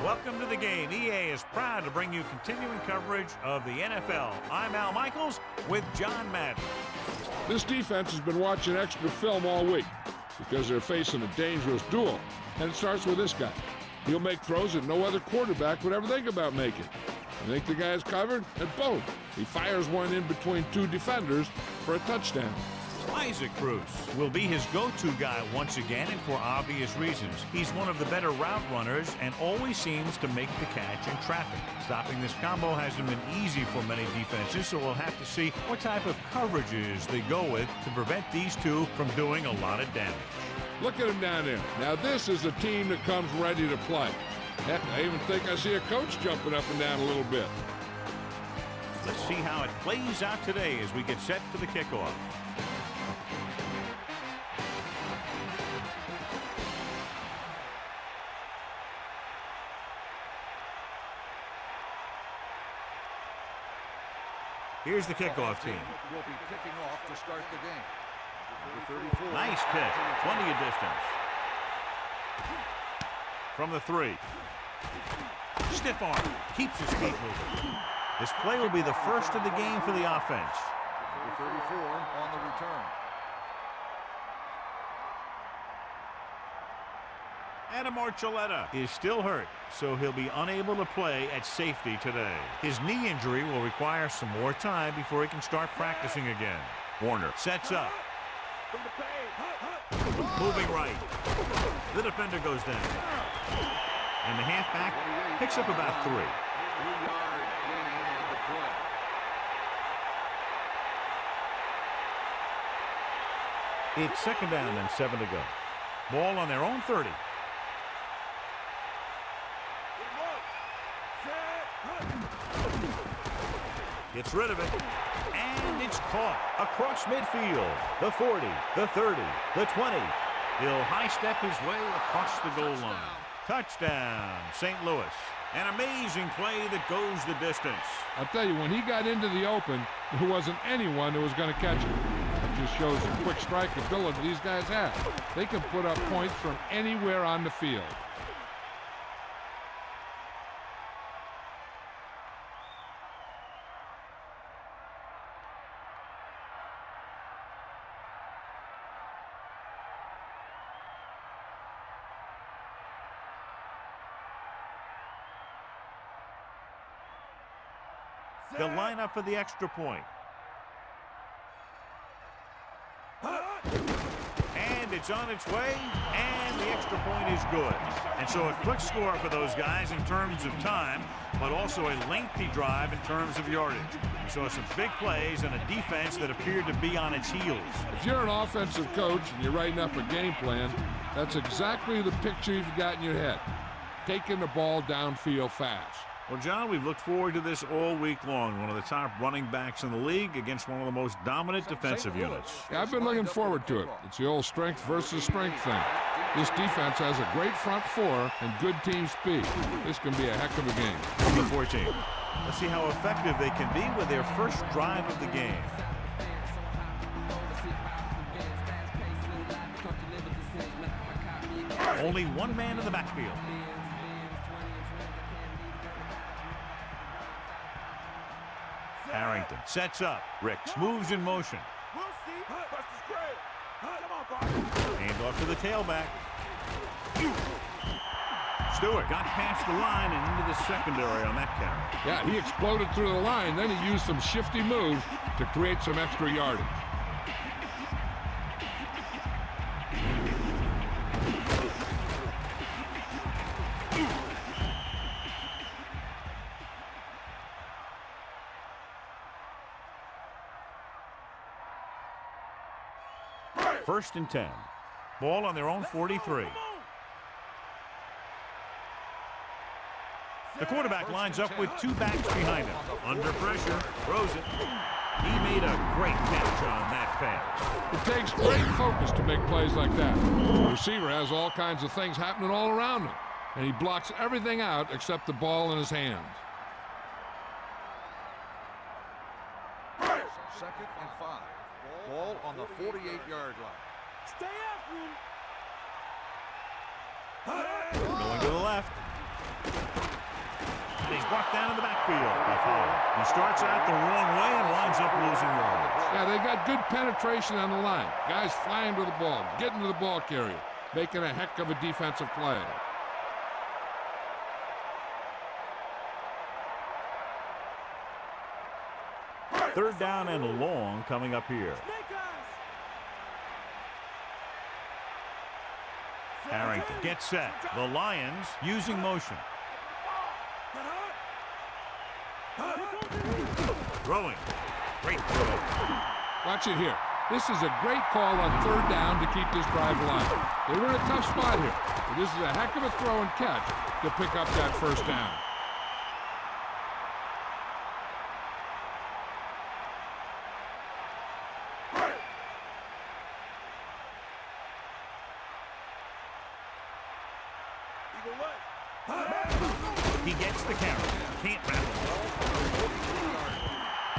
Welcome to the game. EA is proud to bring you continuing coverage of the NFL. I'm Al Michaels with John Madden. This defense has been watching extra film all week because they're facing a dangerous duel. And it starts with this guy. He'll make throws that no other quarterback would ever think about making. You think the guy's covered? And boom, he fires one in between two defenders for a touchdown. Isaac Cruz will be his go-to guy once again, and for obvious reasons. He's one of the better route runners and always seems to make the catch in traffic. Stopping this combo hasn't been easy for many defenses, so we'll have to see what type of coverages they go with to prevent these two from doing a lot of damage. Look at him down there. Now this is a team that comes ready to play. Heck, I even think I see a coach jumping up and down a little bit. Let's see how it plays out today as we get set for the kickoff. Here's the kickoff team. Will be kicking off to start the game. Number 34. Nice kick. Plenty of distance. From the 3. Stiff arm. Keeps his feet moving. This play will be the first of the game for the offense. Number 34 on the return. Adam Archuleta is still hurt, so he'll be unable to play at safety today. His knee injury will require some more time before he can start practicing again. Warner sets up. Moving right. The defender goes down. And the halfback picks up about 3. 3-yard gain on the play. It's second down and 7 to go. Ball on their own 30. Gets rid of it, and it's caught across midfield. The 40, the 30, the 20. He'll high-step his way across the goal line. Touchdown, St. Louis. An amazing play that goes the distance. I'll tell you, when he got into the open, there wasn't anyone that was going to catch him. It just shows the quick strike ability these guys have. They can put up points from anywhere on the field. They'll line up for the extra point. And it's on its way, and the extra point is good. And so a quick score for those guys in terms of time, but also a lengthy drive in terms of yardage. So some big plays and a defense that appeared to be on its heels. If you're an offensive coach and you're writing up a game plan, that's exactly the picture you've got in your head. Taking the ball downfield fast. Well, John, we've looked forward to this all week long. One of the top running backs in the league against one of the most dominant defensive units. Yeah, I've been looking forward to it. It's the old strength versus strength thing. This defense has a great front four and good team speed. This can be a heck of a game. Number 14. Let's see how effective they can be with their first drive of the game. Only one man in the backfield. Harrington sets up. Ricks moves in motion. Hand off to the tailback. Stewart got past the line and into the secondary on that carry. Yeah, he exploded through the line. Then he used some shifty moves to create some extra yardage. First and 10. Ball on their own 43. The quarterback lines up with 2 backs behind him. Under pressure, throws it. He made a great catch on that pass. It takes great focus to make plays like that. The receiver has all kinds of things happening all around him, and he blocks everything out except the ball in his hands. Second and 5. Ball on the 48-yard line. Going to the left. And he's brought down in the backfield by Fowler. He starts out the wrong way and winds up losing yards. Yeah, they got good penetration on the line. Guys flying to the ball, getting to the ball carrier, making a heck of a defensive play. Third down and long coming up here. Harrington gets set. The Lions using motion. Throwing. Great throw. Watch it here. This is a great call on third down to keep this drive alive. They were in a tough spot here, but this is a heck of a throw and catch to pick up that first down. He gets the carry. Can't wrap it.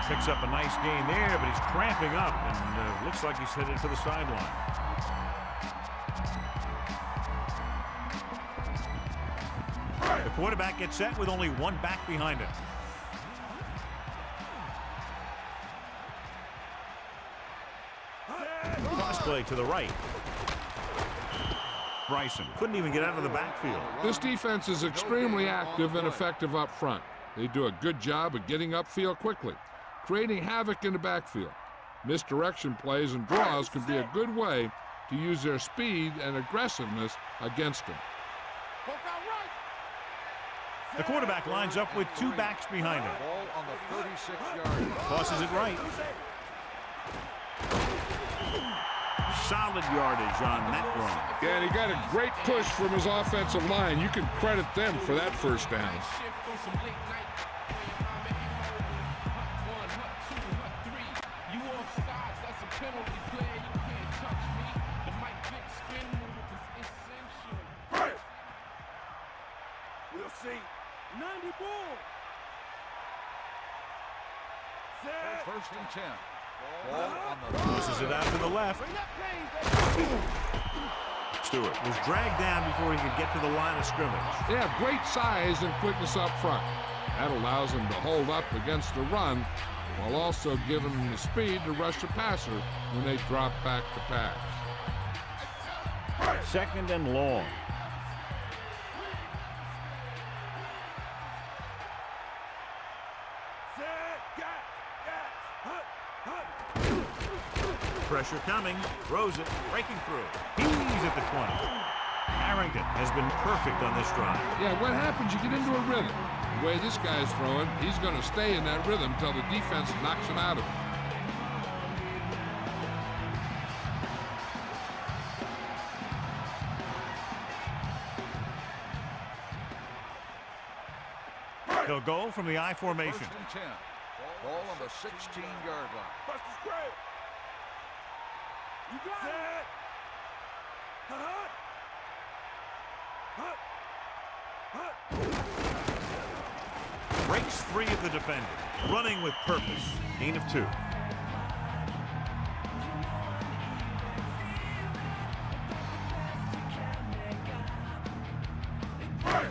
Picks up a nice gain there, but he's cramping up, and looks like he's headed to the sideline. The quarterback gets set with only one back behind him. Cross play to the right. Bryson couldn't even get out of the backfield. This defense is extremely active and effective up front. They do a good job of getting upfield quickly, creating havoc in the backfield. Misdirection plays and draws can be a good way to use their speed and aggressiveness against them. The quarterback lines up with two backs behind him. Ball on the 36-yard. Tosses it right. Solid yardage on that run. Yeah, and he got a great push from his offensive line. You can credit them for that first down. We'll see. 90 ball. First and 10. Ball on the Pushes it out to the left. Stewart was dragged down before he could get to the line of scrimmage. They have great size and quickness up front. That allows them to hold up against the run while also giving them the speed to rush the passer when they drop back to pass. Second and long. Pressure coming, throws it, breaking through. He's at the 20. Harrington has been perfect on this drive. Yeah, what happens, you get into a rhythm. The way this guy's throwing, he's going to stay in that rhythm until the defense knocks him out of it. He'll go from the I formation. First and 10. Ball on the 16-yard line. Buster's great. You got it. Breaks free of the defender. Running with purpose. Gain of 2.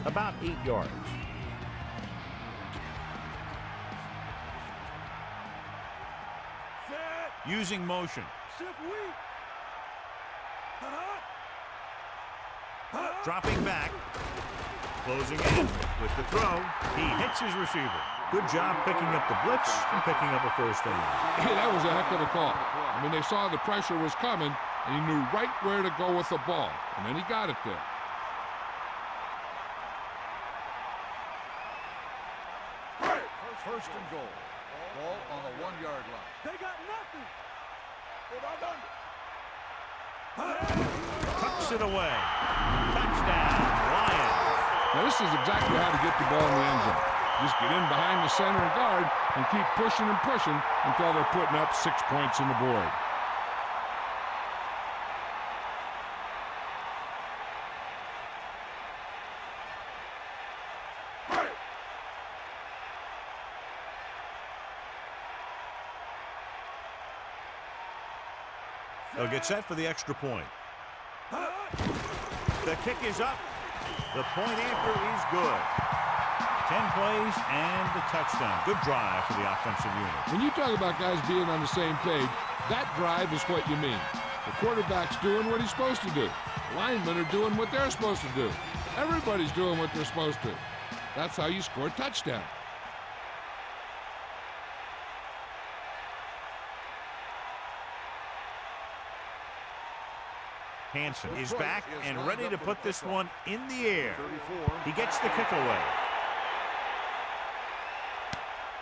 About 8 yards. Using motion. Dropping back. Closing in with the throw. He hits his receiver. Good job picking up the blitz and picking up a first down. Hey, that was a heck of a call. I mean, they saw the pressure was coming, and he knew right where to go with the ball, and then he got it there. First and goal. Ball on the 1-yard line. They got nothing. Tucks it away. Touchdown, Lions. Now, this is exactly how to get the ball in the end zone. Just get in behind the center and guard and keep pushing and pushing until they're putting up 6 points on the board. They'll get set for the extra point. The kick is up. The point after is good. 10 plays and the touchdown. Good drive for the offensive unit. When you talk about guys being on the same page, that drive is what you mean. The quarterback's doing what he's supposed to do. The linemen are doing what they're supposed to do. Everybody's doing what they're supposed to. That's how you score a touchdown. Hansen is back and ready to put this one in the air. He gets the kick away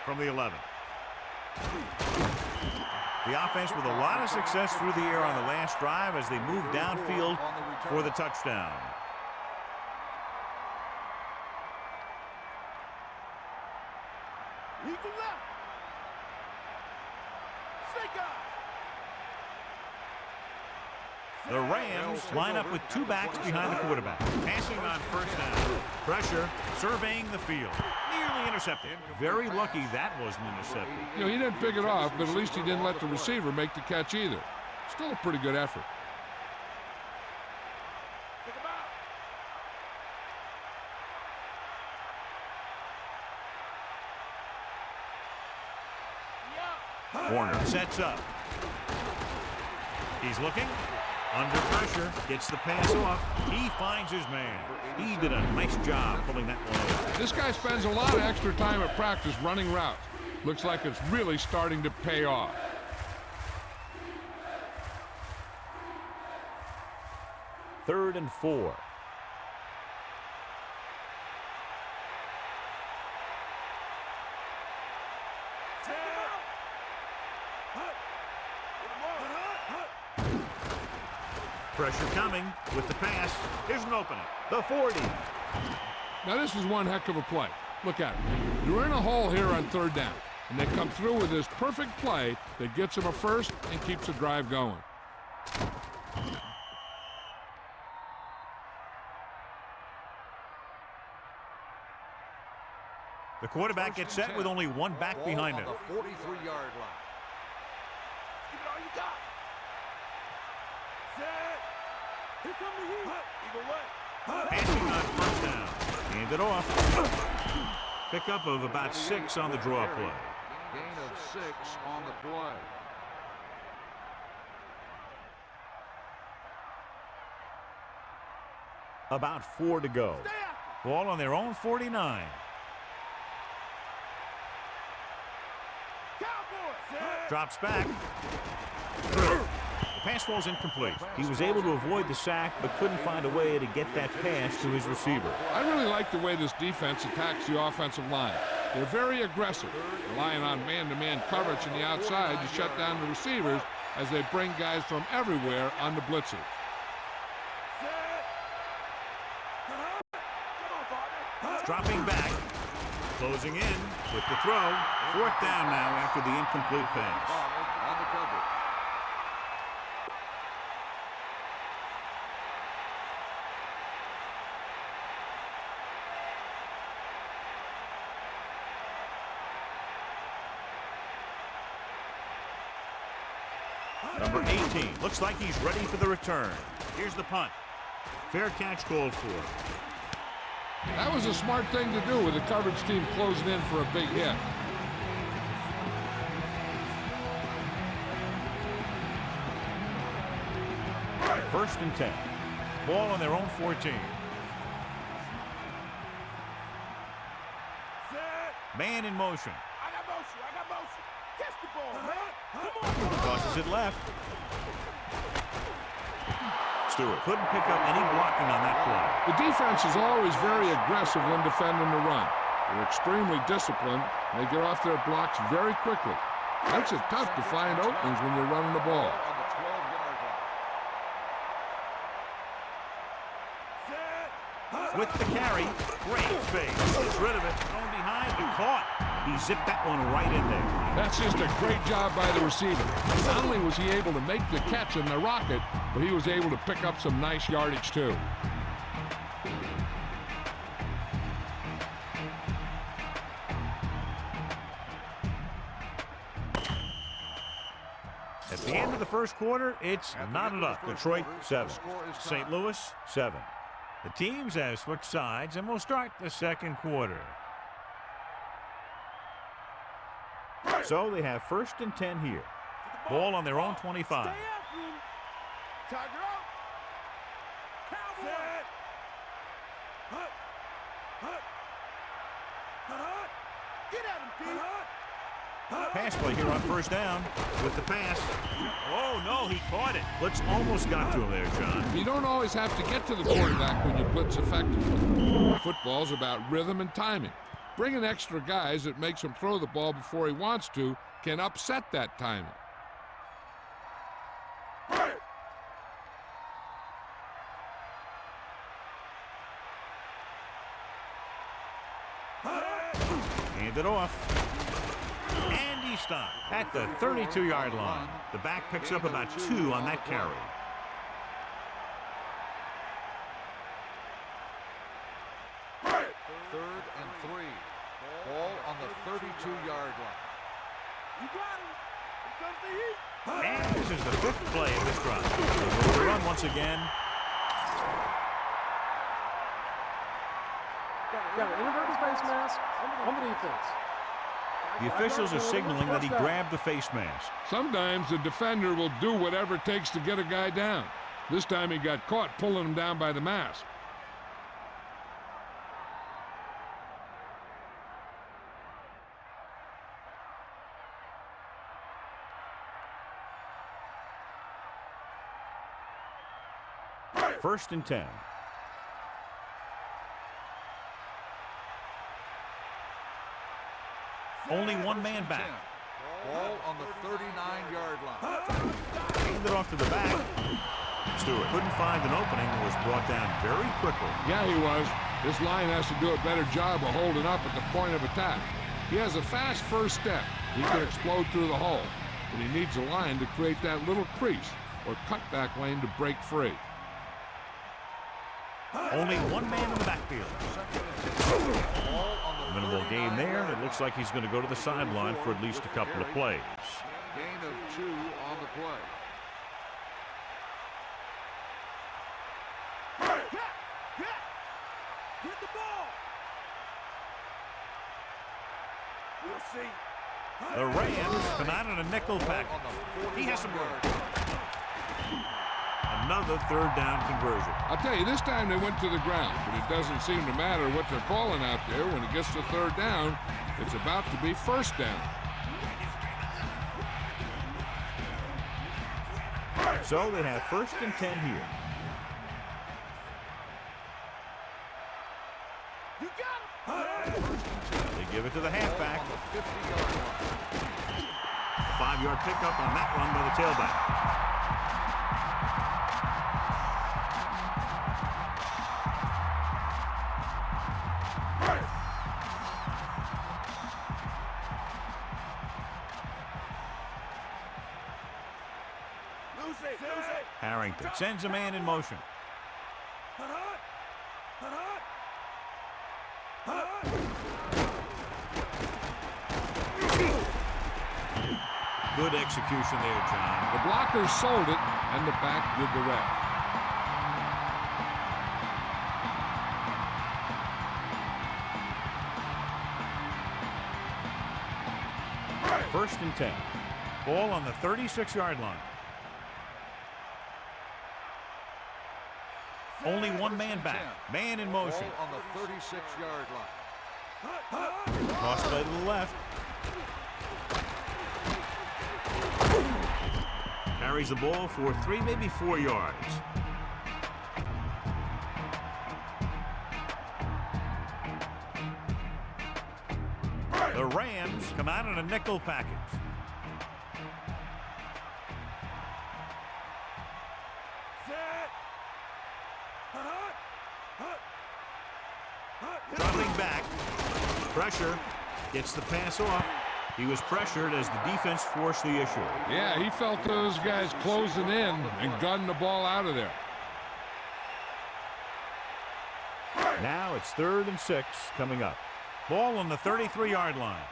from the 11. The offense with a lot of success through the air on the last drive as they move downfield for the touchdown. The Rams line up with two backs behind the quarterback. Passing on first down. Pressure, surveying the field. Nearly intercepted. Very lucky that wasn't intercepted. You know, he didn't pick it off, but at least he didn't let the receiver make the catch either. Still a pretty good effort. Warner sets up. He's looking. Under pressure, gets the pass off. He finds his man. He did a nice job pulling that one off. This guy spends a lot of extra time at practice running routes. Looks like it's really starting to pay off. Third and 4. Pressure coming with the pass. Here's an opening. The 40. Now this is one heck of a play. Look at it. You're in a hole here on third down, and they come through with this perfect play that gets them a first and keeps the drive going. The quarterback gets set with only one back behind him. On the 43-yard line. Give it all you got. Here come the heat. Either way. Passing on first down. Hand it off. Pickup of about 6 on the draw play. Gain of 6 on the play. About 4 to go. Ball on their own 49. Drops back. The pass falls incomplete. He was able to avoid the sack, but couldn't find a way to get that pass to his receiver. I really like the way this defense attacks the offensive line. They're very aggressive, relying on man-to-man coverage on the outside to shut down the receivers as they bring guys from everywhere on the blitzes. Dropping back. Closing in with the throw. Fourth down now after the incomplete pass. On the cover. Number 18. Looks like he's ready for the return. Here's the punt. Fair catch called for. That was a smart thing to do with the coverage team closing in for a big hit. First and 10. Ball on their own 14. Man in motion. I got motion. Catch the ball, man. Come on. Tosses it left. Stewart couldn't pick up any blocking on that play. The defense is always very aggressive when defending the run. They're extremely disciplined, and they get off their blocks very quickly. Makes it tough to find openings when you're running the ball. On the 12-yard line. With the carry, great fake. Gets rid of it, thrown behind and caught. He zipped that one right in there. That's just a great job by the receiver. Not only was he able to make the catch in the rocket, but he was able to pick up some nice yardage too. At the end of the first quarter, it's not enough. Detroit 7. St. Louis 7. The teams have switched sides, and we'll start the second quarter. So they have 1st and 10 here. Ball on their own 25. Stay after him. Tiger out. Cowboy. Set. Hut. Hut. Hut. Get at him, Pete. Pass play here on 1st down with the pass. Oh, no, he caught it. Blitz almost got to him there, John. You don't always have to get to the quarterback when you blitz effectively. Football's about rhythm and timing. Bringing extra guys that makes him throw the ball before he wants to can upset that timing. Hand it off. And he stopped at the 32-yard line. The back picks up about 2 on that carry. Third and 3. Ball on the 32-yard line. You got him. Here comes the heat. And this is the 5th play of this drive. They'll go to the run once again. Got an inadvertent face mask on the defense. The officials are signaling that he grabbed the face mask. Sometimes the defender will do whatever it takes to get a guy down. This time he got caught pulling him down by the mask. First and 10. Only one man back. Ball on the 39-yard line. Hand it off to the back. Stewart couldn't find an opening and was brought down very quickly. Yeah, he was. This line has to do a better job of holding up at the point of attack. He has a fast first step. He can explode through the hole. But he needs a line to create that little crease or cutback lane to break free. Only one man in the backfield. Minimal gain there. It looks like he's going to go to the sideline for at least a couple of plays. Gain of 2 on the play. Get the ball. We'll see. The Rams come out in a nickel package. He has some room. Another 3rd down conversion. I'll tell you, this time they went to the ground, but it doesn't seem to matter what they're calling out there. When it gets to 3rd down, it's about to be 1st down. So they have 1st and 10 here. You got him. They give it to the halfback. On the 50-yard line. 5-yard pickup on that run by the tailback. Harrington sends a man in motion. Good execution there, John. The blockers sold it, and the back did the rest. First and 10. Ball on the 36-yard line. Only one man back. Man in motion. Ball on the 36-yard line. Toss play to the left. Carries the ball for 3, maybe 4 yards. The Rams come out in a nickel package. Dropping back. Pressure. Gets the pass off. He was pressured as the defense forced the issue. Yeah, he felt those guys closing in and gunning the ball out of there. Now it's 3rd and 6 coming up. Ball on the 33-yard line.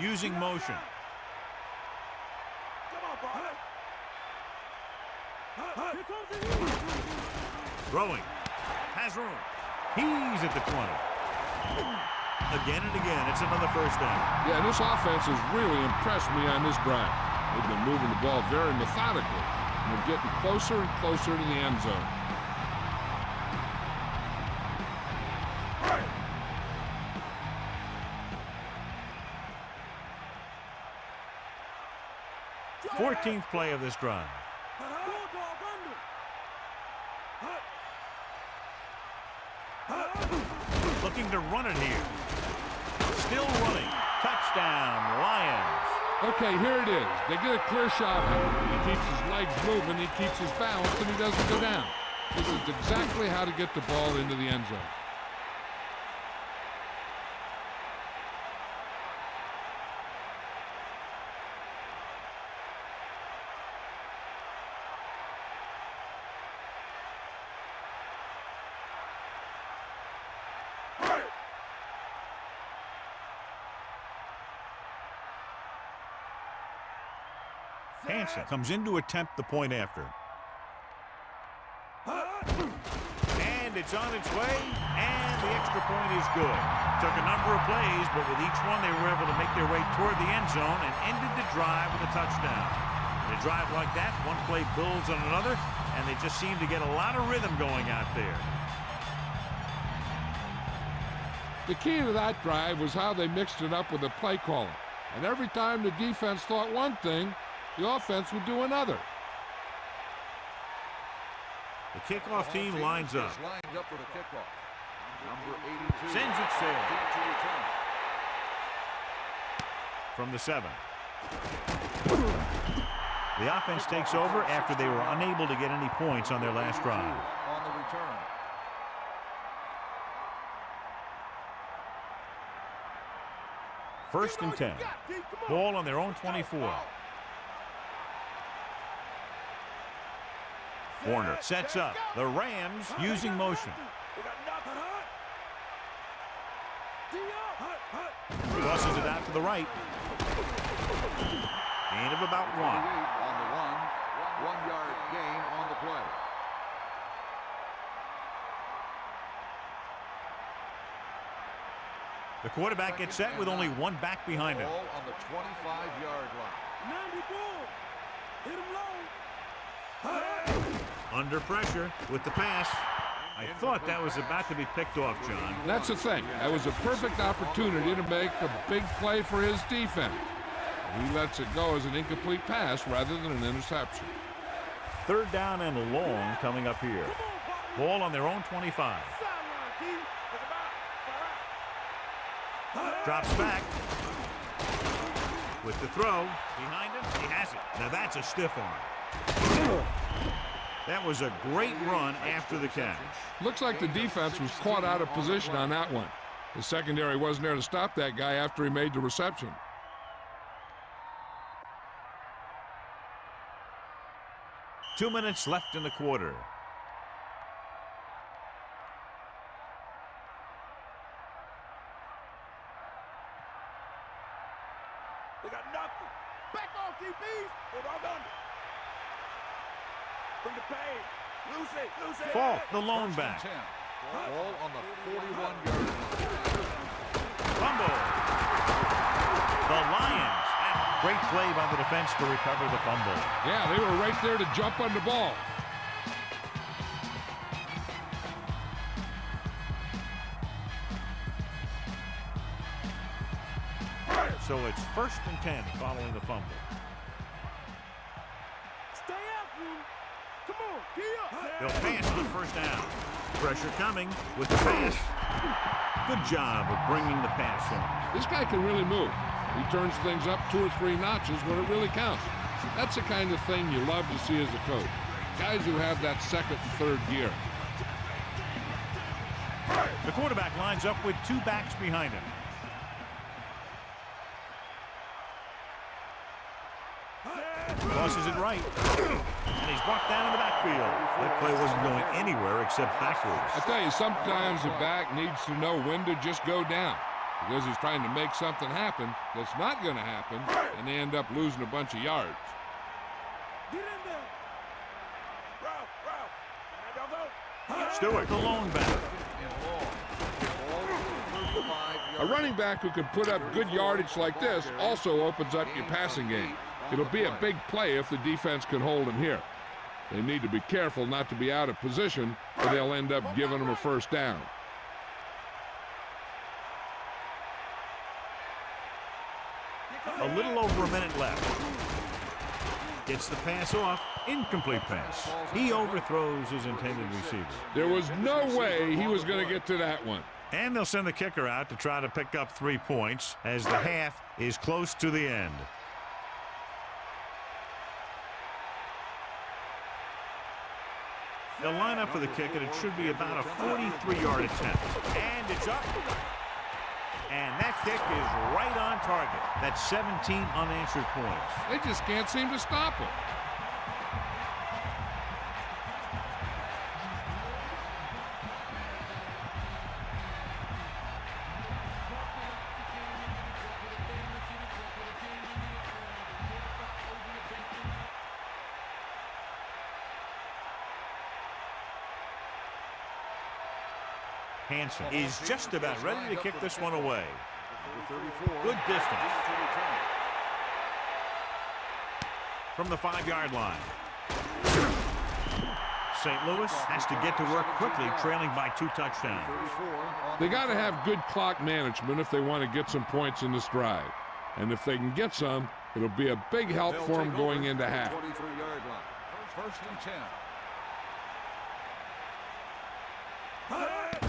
Using motion. Throwing. Has room. He's at the 20. Again and again, it's another first down. Yeah, this offense has really impressed me on this drive. They've been moving the ball very methodically, and they're getting closer and closer to the end zone. Fourteenth play of this drive. Looking to run it here. Still running. Touchdown, Lions. Okay, here it is. They get a clear shot. He keeps his legs moving, he keeps his balance, and he doesn't go down. This is exactly how to get the ball into the end zone. Hansen comes in to attempt the point after. And it's on its way, and the extra point is good. Took a number of plays, but with each one they were able to make their way toward the end zone and ended the drive with a touchdown. In a drive like that, one play builds on another, and they just seem to get a lot of rhythm going out there. The key to that drive was how they mixed it up with the play calling. And every time the defense thought one thing, the offense would do another. The kickoff team lines up. Lined up for the kickoff. Number 82. Sends it sailing. From the 7. The offense takes over after they were unable to get any points on their last drive. On the return. First and 10. Ball on their own 24. Warner sets up. The Rams using motion. Tosses it out to the right. Gain of about 1. On the 1 yard gain on the play. The quarterback gets set with only one back behind him. Ball on the 25-yard line. Hit him low. Under pressure with the pass. I thought that was about to be picked off, John. That's the thing. That was a perfect opportunity to make a big play for his defense. He lets it go as an incomplete pass rather than an interception. Third down and long coming up here. Ball on their own 25. Drops back. With the throw. Behind him. He has it. Now that's a stiff arm. That was a great run after the catch. Looks like the defense was caught out of position on that one. The secondary wasn't there to stop that guy after he made the reception. Two minutes left in the quarter. They got nothing. Back off, DBs. Hold on under. Bring the pain. Loose it. Falk, the lone back. 10. Ball on the 41-yard line. Fumble. The Lions. Great play by the defense to recover the fumble. Yeah, they were right there to jump on the ball. So it's first and 10 following the fumble. Stay after him. Come on, get up. They'll pass for the first down. Pressure coming with the pass. Good job of bringing the pass in. This guy can really move. He turns things up 2 or 3 notches when it really counts. That's the kind of thing you love to see as a coach. Guys who have that second and third gear. The quarterback lines up with 2 backs behind him. Tosses it right. And he's brought down in the backfield. That play wasn't going anywhere except backwards. I tell you, sometimes the back needs to know when to just go down, because he's trying to make something happen that's not going to happen, and they end up losing a bunch of yards. Get in there. Stewart, the lone back. A running back who can put up good yardage like this also opens up your passing game. It'll be a big play if the defense can hold him here. They need to be careful not to be out of position, or they'll end up giving him a first down. A little over a minute left. Gets the pass off. Incomplete pass. He overthrows his intended receiver. There was no way he was going to get to that one. And they'll send the kicker out to try to pick up 3 points as the half is close to the end. They'll line up for the kick, and it should be about a 43-yard attempt. And it's up. And that kick is right on target. That's 17 unanswered points. They just can't seem to stop him. Hansen is just about ready to kick this one away. Good distance. From the 5-yard line. St. Louis has to get to work quickly, trailing by 2 touchdowns. They got to have good clock management if they want to get some points in this drive. And if they can get some, it'll be a big help for them going into half. 23-yard line. First and 10.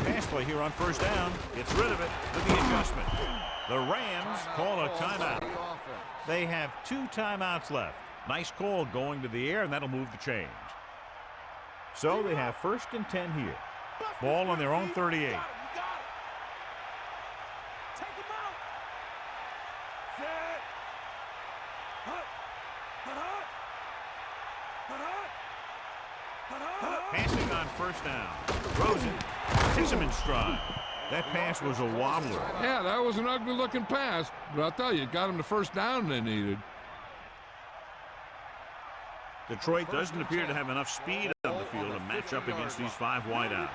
Pass play here on first down. Gets rid of it with the adjustment. The Rams call a timeout. They have 2 timeouts left. Nice call going to the air, and that'll move the chains. So they have first and 10 here. Ball on their own 38. Passing on first down. Rosen takes him in stride. That pass was a wobbler. Yeah, that was an ugly-looking pass, but I'll tell you, it got them the first down they needed. Detroit doesn't appear to have enough speed on the field to match up against these 5 wideouts.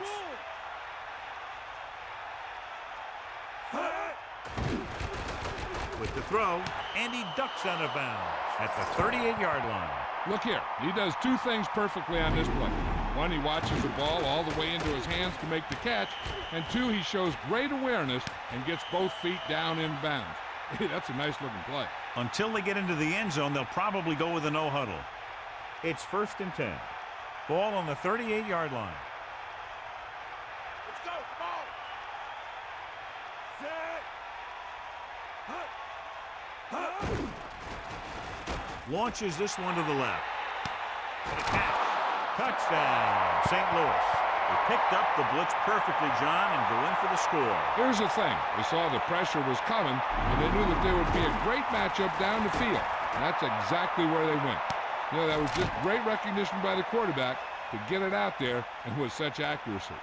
With the throw, and he ducks out of bounds at the 38-yard line. Look here, he does 2 things perfectly on this play. 1, he watches the ball all the way into his hands to make the catch, and 2, he shows great awareness and gets both feet down in bounds. Hey, that's a nice-looking play. Until they get into the end zone, they'll probably go with a no huddle. It's first and 10. Ball on the 38-yard line. Let's go. Come on. Set. Launches this one to the left. And a catch. Touchdown, St. Louis. They picked up the blitz perfectly, John, and go in for the score. Here's the thing. They saw the pressure was coming, and they knew that there would be a great matchup down the field. And that's exactly where they went. You know, that was just great recognition by the quarterback to get it out there and with such accuracy.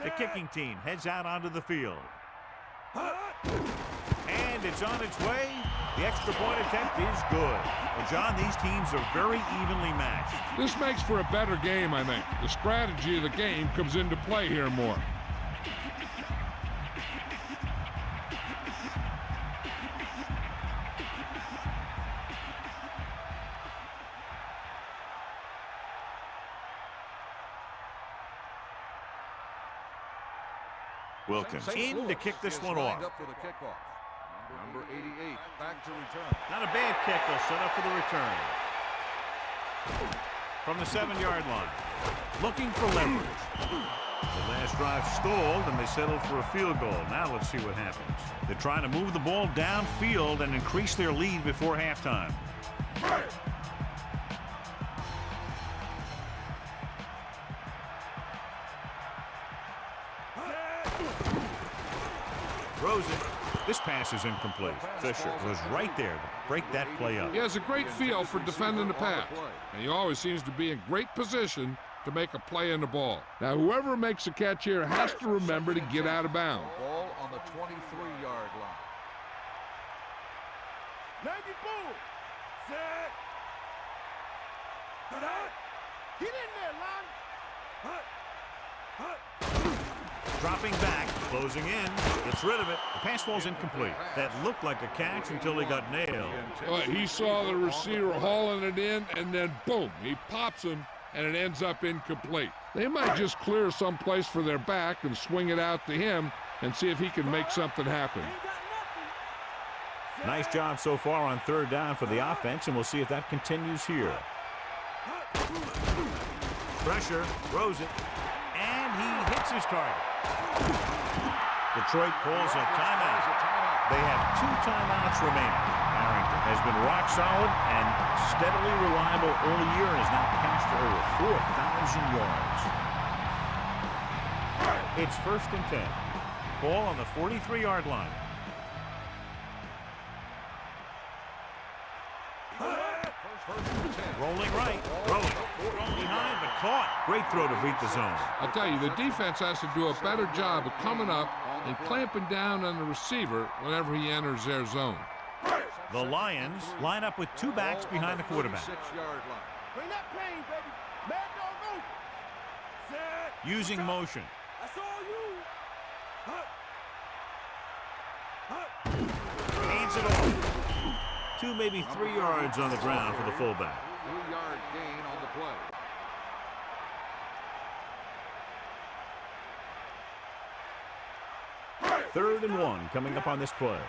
The kicking team heads out onto the field. And it's on its way. The extra point attempt is good. Well, John, these teams are very evenly matched. This makes for a better game, I think. The strategy of the game comes into play here more. Wilkins in to kick this one off. Up for the kickoff. Number 88 back to return. Not a bad kick. They'll set up for the return. From the 7-yard line. Looking for leverage. The last drive stalled, and they settled for a field goal. Now let's see what happens. They're trying to move the ball downfield and increase their lead before halftime. Rosen. This pass is incomplete. Fisher was right there to break that play up. He has a great feel for defending the pass, and he always seems to be in great position to make a play in the ball. Now, whoever makes a catch here has to remember to get out of bounds. on the 23-yard line. Navy Bull. Set. Get in there, Lon. Dropping back, closing in, gets rid of it. The pass ball's incomplete. That looked like a catch until he got nailed. He saw the receiver hauling it in, and then boom, he pops him, and it ends up incomplete. They might just clear some place for their back and swing it out to him and see if he can make something happen. Nice job so far on third down for the offense, and we'll see if that continues here. Pressure, throws it, and he hits his target. Detroit calls a timeout. They have 2 timeouts remaining. Harrington has been rock solid and steadily reliable all year and has now passed for over 4,000 yards. It's 1st and 10. Ball on the 43-yard line. Rolling right, thrown behind, but caught. Great throw to beat the zone. I'll tell you, the defense has to do a better job of coming up and clamping down on the receiver whenever he enters their zone. The Lions line up with 2 backs behind the quarterback. Bring that plane, baby. Mad dog over. Set. Using motion. That's all you. Hands it off. 2, maybe 3 yards on the ground for the fullback. 3-yard gain on the play. Third and 1 coming up on this play.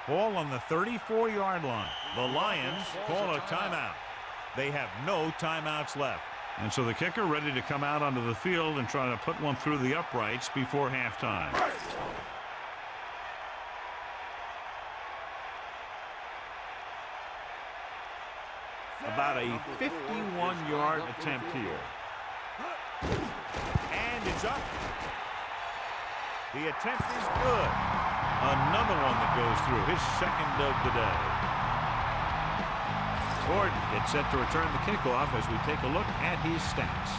Ball on the 34-yard line. The Lions call a timeout. They have no timeouts left. And so the kicker ready to come out onto the field and try to put one through the uprights before halftime. About a 51-yard attempt here. And it's up. The attempt is good. Another one that goes through, his 2nd of the day. Gordon gets set to return the kickoff as we take a look at his stats.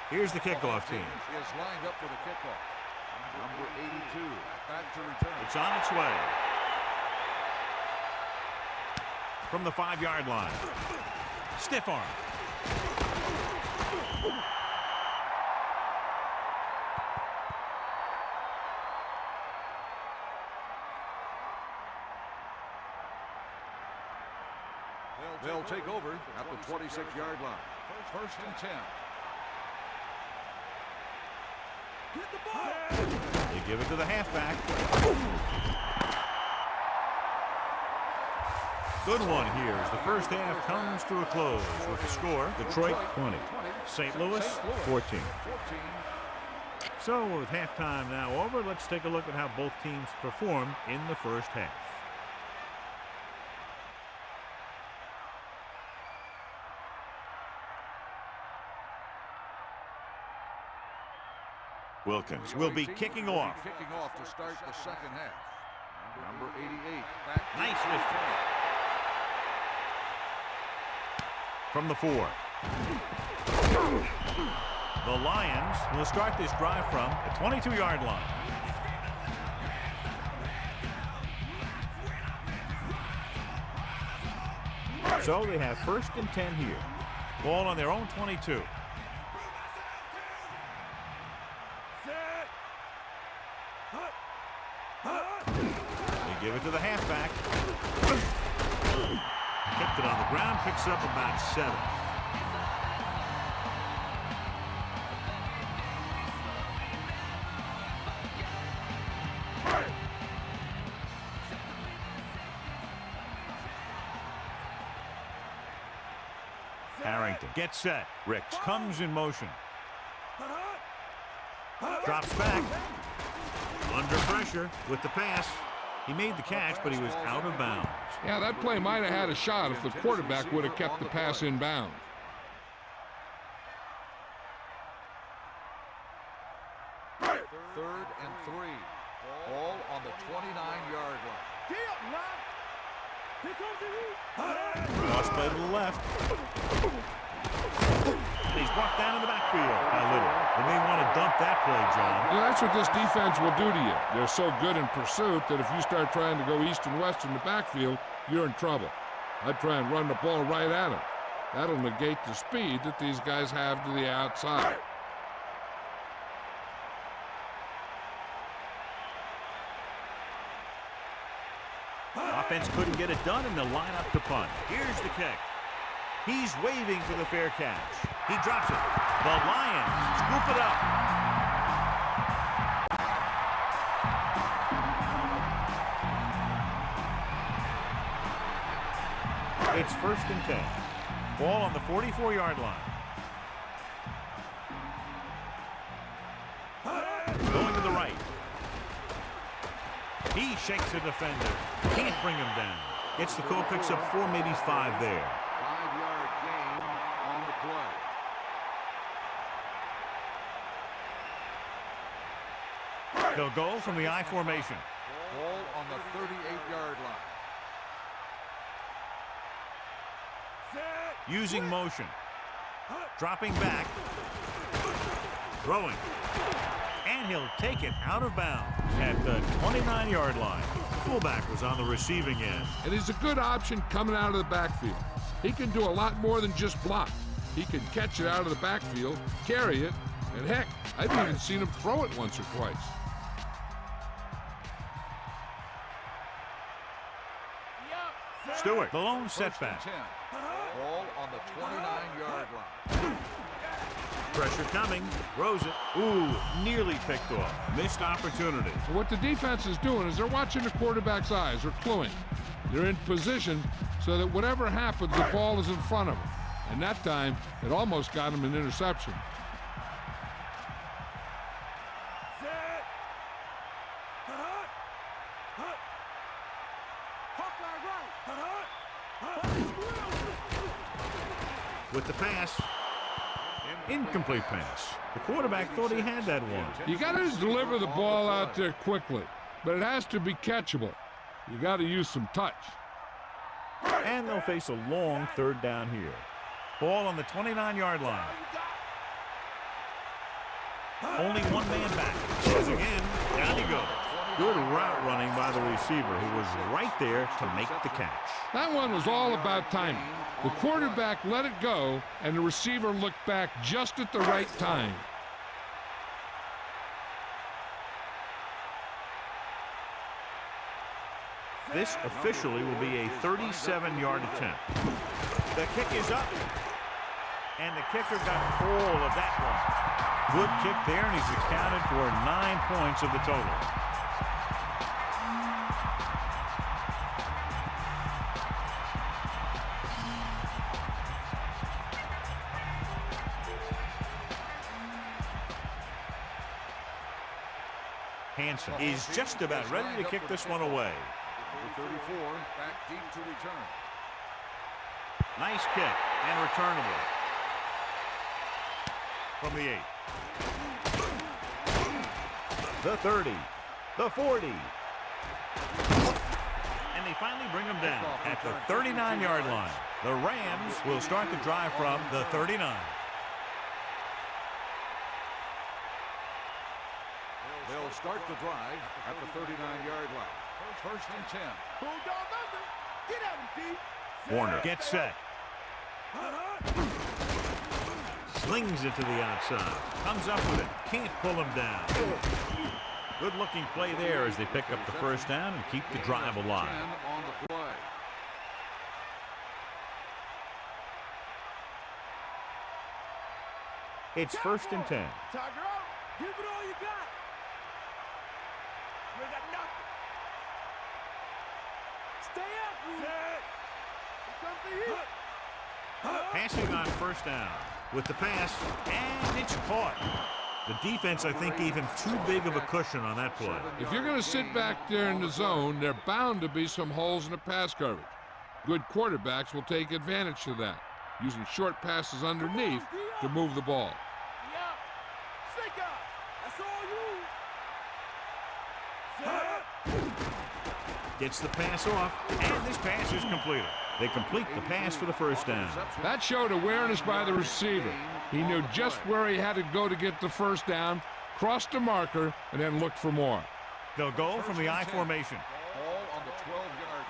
Here's the kickoff team. Is lined up for the kickoff. Number 82, back to return. It's on its way. From the 5-yard line. Stiff arm. They'll take over at the 26-yard line. 1st and 10. Get the ball. They give it to the halfback. Good one here as the first half comes to a close with the score, Detroit 20, St. Louis 14. So with halftime now over, let's take a look at how both teams performed in the first half. Wilkins will be kicking off. Kicking off to start the 2nd half. Number 88. Nice lift. From the 4. The Lions will start this drive from the 22-yard line. So they have 1st and 10 here. Ball on their own 22. They give it to the halfback. Kept it on the ground, picks up about 7. Harrington gets set. Ricks comes in motion. Drops back. Under pressure with the pass. He made the catch, but he was out of bounds. Yeah, that play might have had a shot if the quarterback would have kept the pass in bounds. Third and 3. Ball on the 29-yard line. Get up, Lon. Cross play to the left. He's brought down in the backfield by Little. They may want to dump that play, John. Yeah, that's what this defense will do to you. They're so good in pursuit that if you start trying to go east and west in the backfield, you're in trouble. I'd try and run the ball right at him. That'll negate the speed that these guys have to the outside. Offense couldn't get it done, and they'll line up to punt. Here's the kick. He's waving for the fair catch. He drops it. The Lions scoop it up. It's 1st and 10. Ball on the 44-yard line. Going to the right. He shakes a defender. Can't bring him down. Gets the call, picks up 4, maybe 5 there. 5-yard gain on the play. They'll go from the I formation. Ball on the 38-yard line. Using motion. Dropping back. Throwing. And he'll take it out of bounds at the 29-yard line. Fullback was on the receiving end. And he's a good option coming out of the backfield. He can do a lot more than just block. He can catch it out of the backfield, carry it, and heck, I've even seen him throw it once or twice. Stewart, the lone setback. 10. Ball on the 29-yard line. Pressure coming. Throws it. Ooh, nearly picked off. Missed opportunity. So what the defense is doing is they're watching the quarterback's eyes. They're cluing. They're in position so that whatever happens, the ball is in front of them. And that time, it almost got him an interception. With the pass. Incomplete pass. The quarterback thought he had that one. You got to deliver the ball out there quickly, but it has to be catchable. You got to use some touch. And they'll face a long 3rd down here. Ball on the 29-yard line. Only one man back. Goes again. Down he goes. Good route running by the receiver, who was right there to make the catch. That one was all about timing. The quarterback let it go, and the receiver looked back just at the right time. This officially will be a 37-yard attempt. The kick is up, and the kicker got all of that one. Good kick there, and he's accounted for 9 points of the total. Hansen is just about ready to kick this one away. The 34 back deep to return. Nice kick and returnable. From the 8. The 30. The 40. And they finally bring him down at the 39-yard line. The Rams will start the drive from the 39. They'll start the drive at the 39-yard line. 1st and 10. Bulldog under. Get at him, D. Warner gets set. Slings it to the outside. Comes up with it. Can't pull him down. Good looking play there as they pick up the 1st down and keep the drive alive. 10 on the play. It's 1st and 10. Tiger out. Give it all you got. You ain't got nothing. Stay up, Set. Here comes the heat. Passing on 1st down with the pass, and it's caught. The defense, I think, gave him too big of a cushion on that play. If you're going to sit back there in the zone, there are bound to be some holes in the pass coverage. Good quarterbacks will take advantage of that, using short passes underneath to move the ball. Stick up. That's all you. Set. Gets the pass off, and this pass is completed. They complete the pass for the first down. That showed awareness by the receiver. He knew just where he had to go to get the first down, crossed the marker, and then looked for more. They'll go from the I formation. Ball on the 12-yard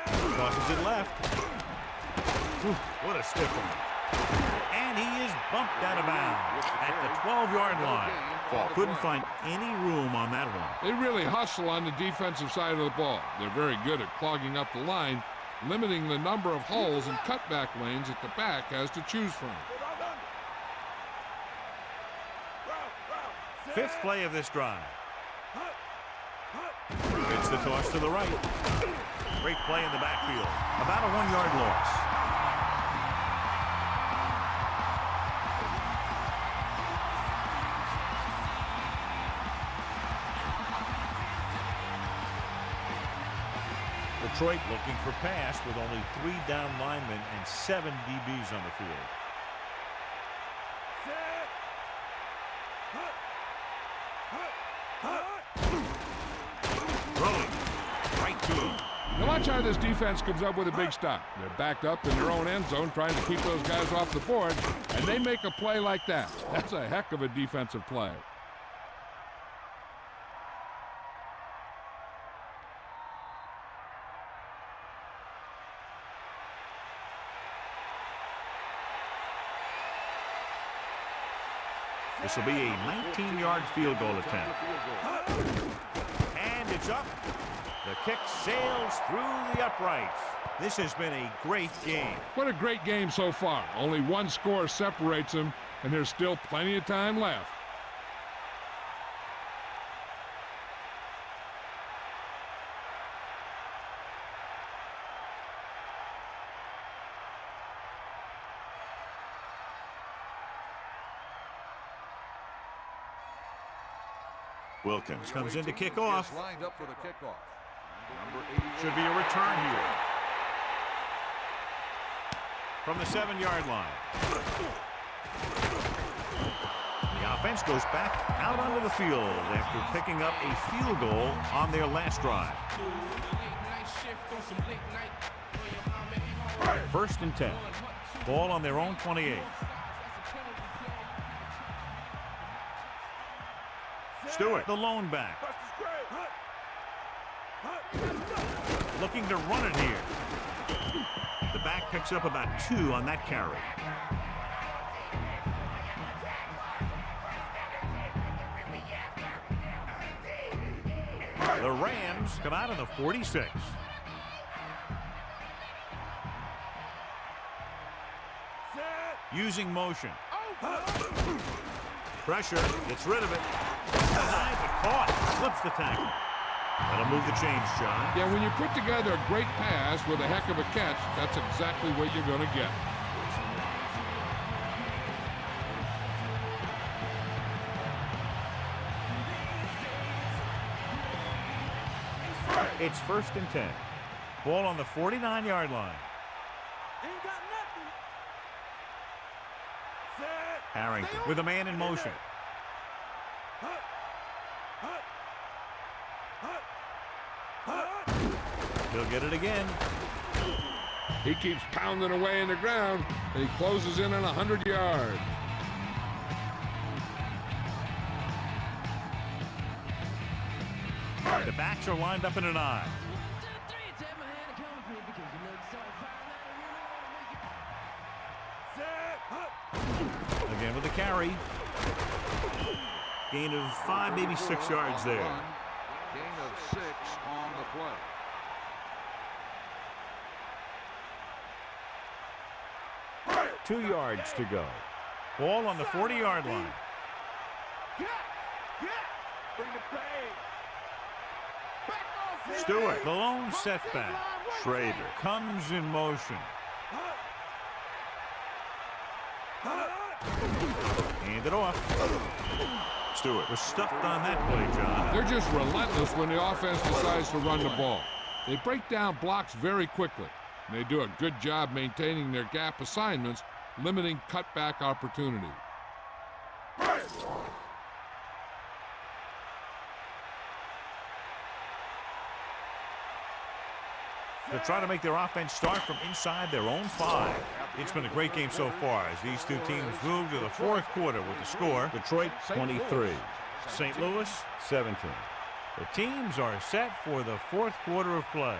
line. Crosses it left. Whew, what a stiff one. And he is bumped out of bounds at the 12-yard line. Couldn't find any room on that one. They really hustle on the defensive side of the ball. They're very good at clogging up the line, limiting the number of holes and cutback lanes that the back has to choose from. Fifth play of this drive. It's the toss to the right. Great play in the backfield. About a 1-yard loss. Detroit looking for pass with only 3 down linemen and 7 DBs on the field. Rolling right to him. Now watch how this defense comes up with a big stop. They're backed up in their own end zone trying to keep those guys off the board, and they make a play like that. That's a heck of a defensive play. This will be a 19-yard field goal attempt. And it's up. The kick sails through the uprights. This has been a great game. What a great game so far. Only one score separates them, and there's still plenty of time left. Wilkins comes in to kick off. Lined up for the kickoff. Should be a return here. From the 7-yard line. The offense goes back out onto the field after picking up a field goal on their last drive. 1st and 10. Ball on their own 28. Stewart, the lone back. Looking to run it here. The back picks up about 2 on that carry. The Rams come out of the 46. Using motion. Pressure, gets rid of it. Denied, but caught. Slips the tackle. That'll move the chains, John. Yeah, when you put together a great pass with a heck of a catch, that's exactly what you're going to get. It's 1st and 10. Ball on the 49-yard line. Ain't got nothing. Harrington with a man in motion. He'll get it again. He keeps pounding away in the ground, and he closes in on 100 yards. The backs are lined up in an I. Again with the carry. Gain of 5, maybe 6 yards there. Gain of 6 on the play. Two yards to go. Ball on the 40-yard line. Bring the play. Stewart, the lone setback. Schrader comes in motion. Hand it off. Stewart was stuffed on that play, John. They're just relentless when the offense decides to run the ball. They break down blocks very quickly. And they do a good job maintaining their gap assignments, limiting cutback opportunity. to try to make their offense start from inside their own 5. It's been a great game so far as these two teams move to the fourth quarter with the score, Detroit 23, St. Louis 17. The teams are set for the fourth quarter of play.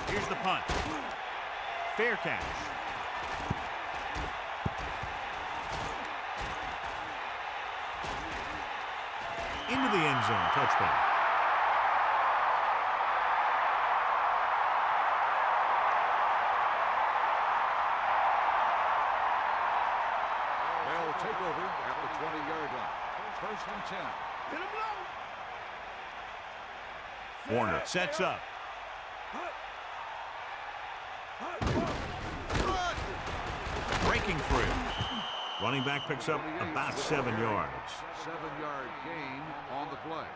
Here's the punt. Fair catch. Into the end zone. Touchdown. They'll take over at the 20-yard line. First and 10. Hit him low. Warner sets up. Breaking free. Running back picks up about 7 yards. 7-yard gain on the play.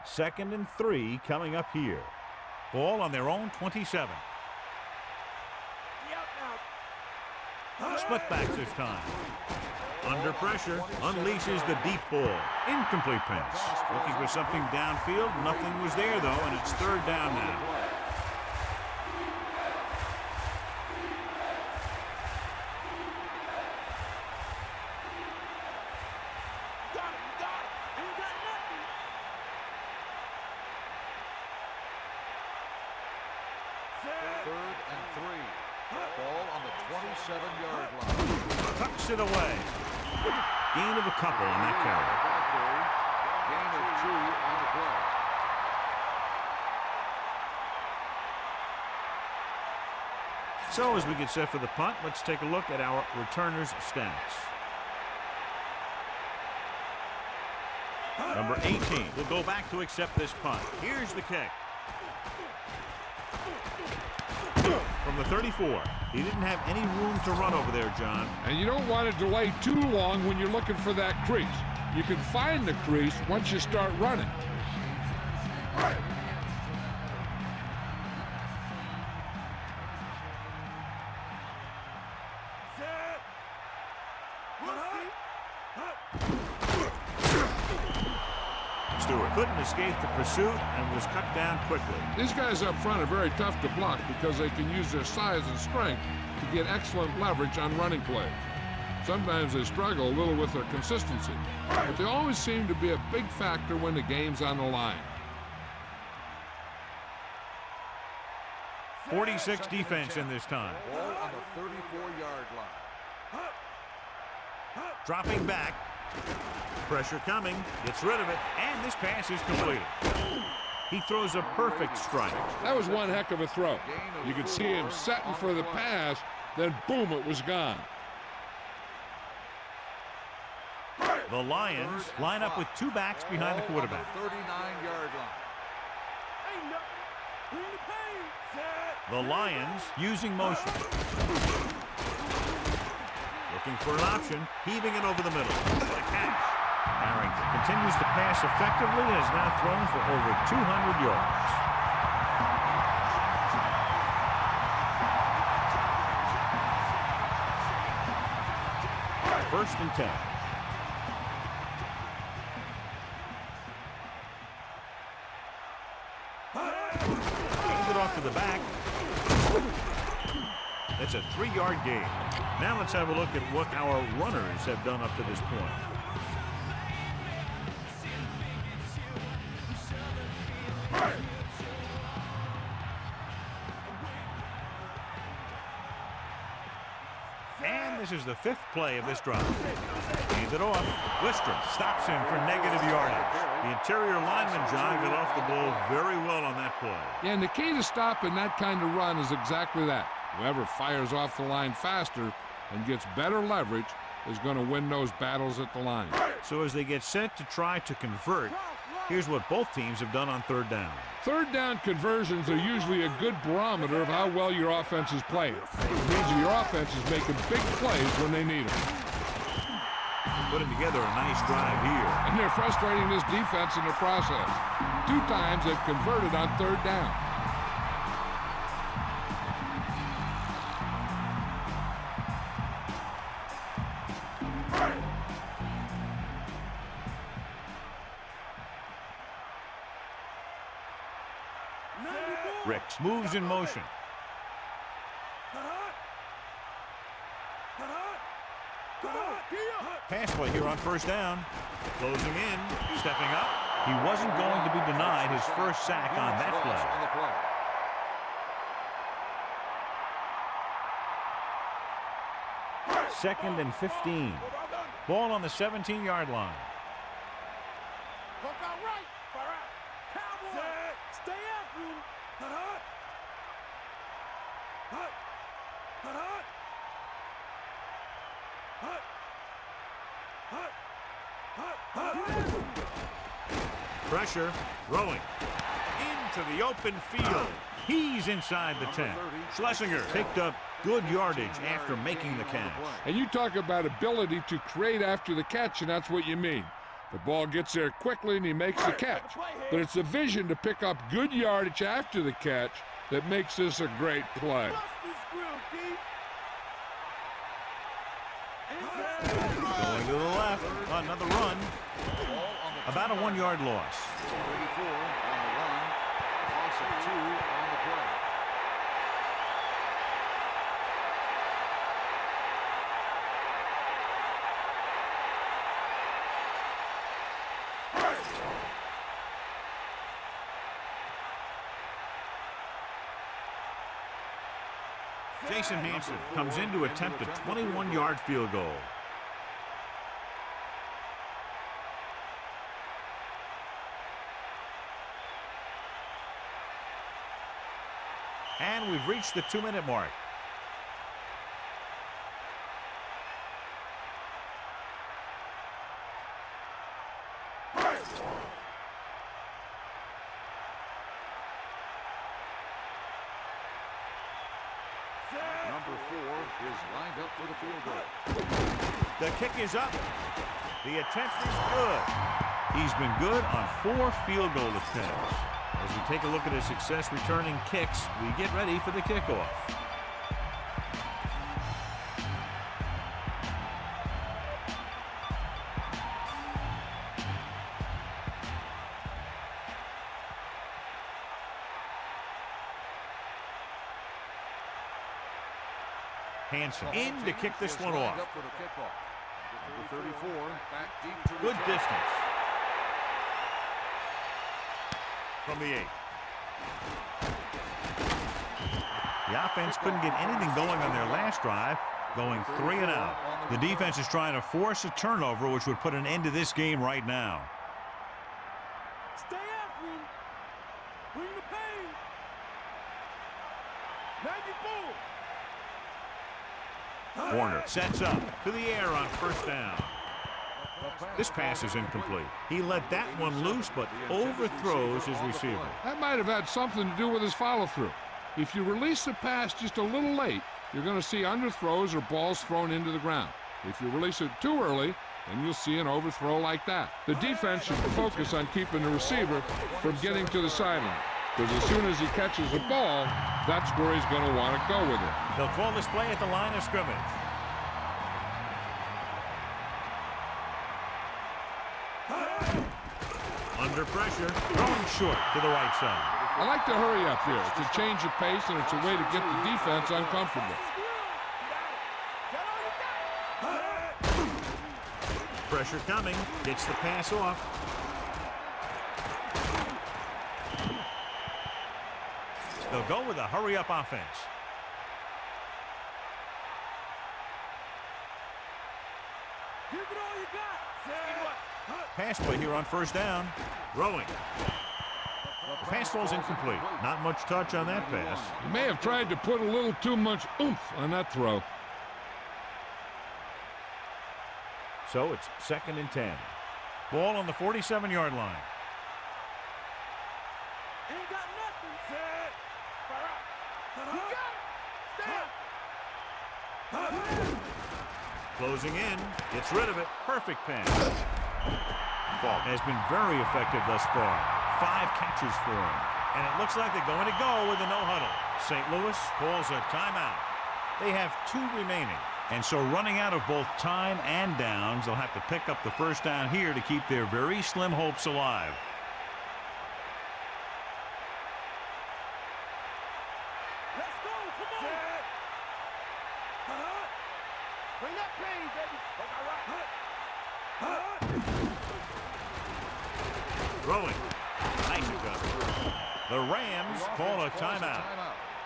Second and 3 coming up here. Ball on their own 27. Split backs this time. Under pressure, unleashes the deep ball. Incomplete pass. Looking for something downfield. Nothing was there, though, and it's third down now. Third and 3. Ball on the 27-yard line. Tucks it away. Gain of a couple on that carry. Gain of 2 on the play. So as we get set for the punt, let's take a look at our returners' stats. Number 18 will go back to accept this punt. Here's the kick. From the 34. He didn't have any room to run over there, John. And you don't want to delay too long when you're looking for that crease. You can find the crease once you start running. Stewart couldn't escape the pursuit and was cut down quickly. These guys up front are very tough to block because they can use their size and strength to get excellent leverage on running plays. Sometimes they struggle a little with their consistency, but they always seem to be a big factor when the game's on the line. 46 defense in this time. Ball on the 34-yard line. Dropping back. Pressure coming. Gets rid of it. And this pass is completed. He throws a perfect strike. That was one heck of a throw. You could see him setting for the pass, then boom, it was gone. The Lions line up with 2 backs behind the quarterback. 39-yard line. The Lions using motion. Looking for an option, heaving it over the middle. What a catch. Harrington continues to pass effectively and has now thrown for over 200 yards. First and 10. Hand it off to the back. That's a 3-yard gain. Now let's have a look at what our runners have done up to this point. And this is the 5th play of this drive. Hand it off. Wistrom stops him for negative yardage. The interior lineman, John, got off the ball very well on that play. Yeah, and the key to stopping that kind of run is exactly that. Whoever fires off the line faster and gets better leverage is going to win those battles at the line. So as they get set to try to convert, here's what both teams have done on third down. Third down conversions are usually a good barometer of how well your offense is playing. It means that your offense is making big plays when they need them. Putting together a nice drive here. And they're frustrating this defense in the process. 2 times they've converted on 3rd down. Ricks moves in motion. Pass play here on 1st down. Closing in, stepping up. He wasn't going to be denied his first sack on that play. 2nd and 15. Ball on the 17-yard line. Look out right. Cowboy. Stay after him. Pressure, throwing into the open field. He's inside the 10. Schlesinger picked up good yardage after making the catch. And you talk about ability to create after the catch, and that's what you mean. The ball gets there quickly and he makes the catch. But it's the vision to pick up good yardage after the catch that makes this a great play. Going to the left, another run. About a 1-yard loss. 34 on the run. Loss of 2 on the play. Jason Hansen comes in to attempt a 21-yard field goal. And we've reached the 2-minute mark. Number 4 is lined up for the field goal. The kick is up. The attempt is good. He's been good on 4 field goal attempts. As we take a look at his success returning kicks, we get ready for the kickoff. Hansen in to kick this one off. Up for the kickoff. Number 34 back deep to Good return. distance. From the 8. The offense couldn't get anything going on their last drive, going 3 and out. The defense is trying to force a turnover, which would put an end to this game right now. Stay after him. Bring the pain. Now you Warner sets up to the air on 1st down. This pass is incomplete. He let that one loose, but overthrows his receiver. That might have had something to do with his follow-through. If you release the pass just a little late, you're going to see underthrows or balls thrown into the ground. If you release it too early, then you'll see an overthrow like that. The defense should focus on keeping the receiver from getting to the sideline, because as soon as he catches the ball, that's where he's going to want to go with it. They'll call this play at the line of scrimmage. Under pressure, throwing short to the right side. I like to hurry up here. It's a change of pace, and it's a way to get the defense uncomfortable. Pressure coming, gets the pass off. They'll go with a hurry-up offense. Give it all you got. Pass play here on 1st down. Throwing. The pass ball's incomplete. Not much touch on that pass. He may have tried to put a little too much oomph on that throw. So it's 2nd and 10. Ball on the 47-yard line. Ain't got nothing. You got it. Stay up. Closing in. Gets rid of it. Perfect pass. Ball has been very effective thus far. 5 catches for him. And it looks like they're going to go with a no-huddle. St. Louis calls a timeout. They have 2 remaining. And so running out of both time and downs, they'll have to pick up the first down here to keep their very slim hopes alive. Let's go. Come on. Bring that pain, baby. Throwing. Nice adjustment. The Rams call a timeout.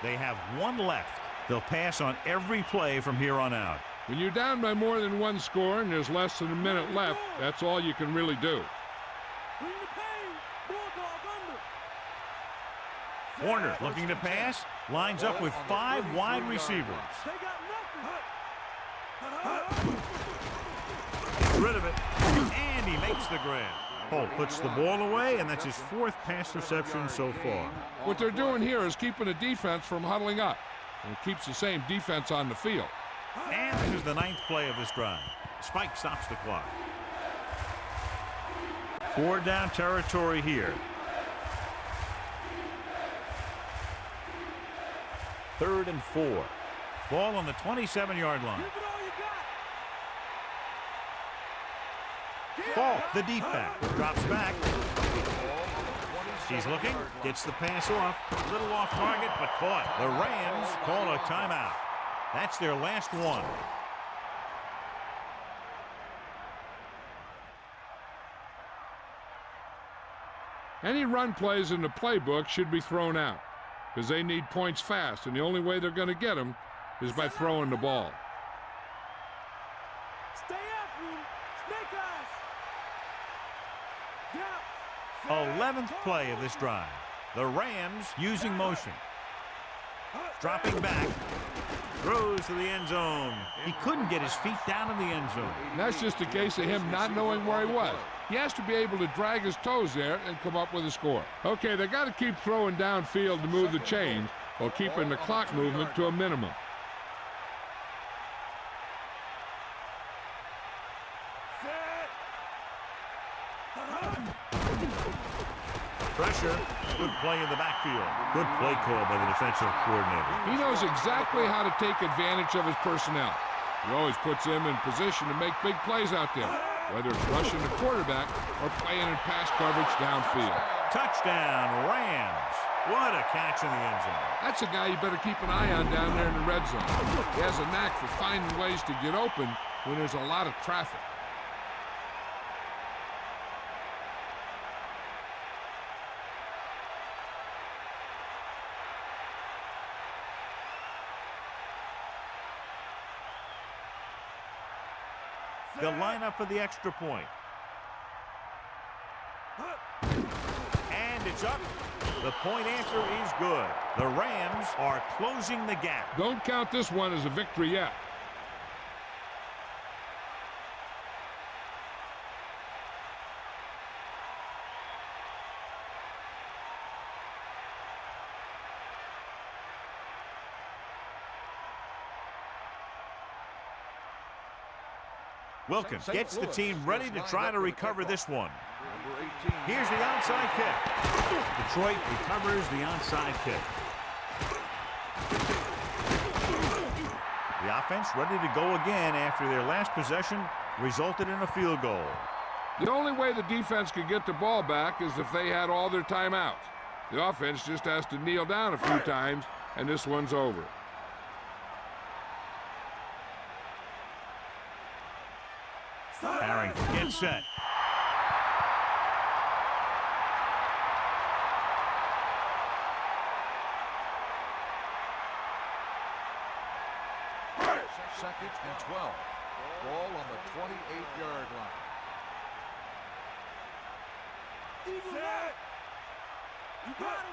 They have 1 left. They'll pass on every play from here on out. When you're down by more than 1 score and there's less than a minute left, that's all you can really do. Bring the pain. Bulldog under. Warner looking to pass. Lines up with 5 wide receivers. They got nothing. Rid of it. And he makes the grab. Holt puts the ball away, and that's his 4th pass reception so far. What they're doing here is keeping the defense from huddling up. And it keeps the same defense on the field. And this is the 9th play of this drive. Spike stops the clock. 4 down territory here. 3rd and 4. Ball on the 27-yard line. Give it all you got. Fall, the deep back, drops back. He's looking, gets the pass off. A little off target, but caught. The Rams call a timeout. That's their last one. Any run plays in the playbook should be thrown out because they need points fast, and the only way they're going to get them is by throwing the ball. Stay after him. Snake eyes. Yeah. 11th play of this drive. The Rams using motion. Dropping back. Throws to the end zone. He couldn't get his feet down in the end zone. And that's just a case of him not knowing where he was. He has to be able to drag his toes there and come up with a score. Okay, they got to keep throwing downfield to move the chains while keeping the clock movement to a minimum. Pressure. Good play in the backfield. Good play call by the defensive coordinator. He knows exactly how to take advantage of his personnel. He always puts them in position to make big plays out there, whether it's rushing the quarterback or playing in pass coverage downfield. Touchdown, Rams. What a catch in the end zone. That's a guy you better keep an eye on down there in the red zone. He has a knack for finding ways to get open when there's a lot of traffic. They'll line up for the extra point. And it's up. The point answer is good. The Rams are closing the gap. Don't count this one as a victory yet. Wilkins gets the team ready to try to recover this one. Here's the onside kick. Detroit recovers the onside kick. The offense ready to go again after their last possession resulted in a field goal. The only way the defense could get the ball back is if they had all their timeouts. The offense just has to kneel down a few times, and this one's over. Harrington gets set. Second and 12. Ball on the 28-yard line. You got him.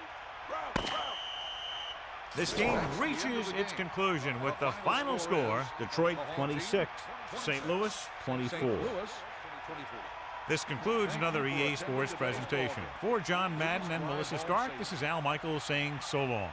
This game reaches its conclusion with the final score, Detroit 26, St. Louis 24. This concludes another EA Sports presentation. For John Madden and Melissa Stark, this is Al Michaels saying so long.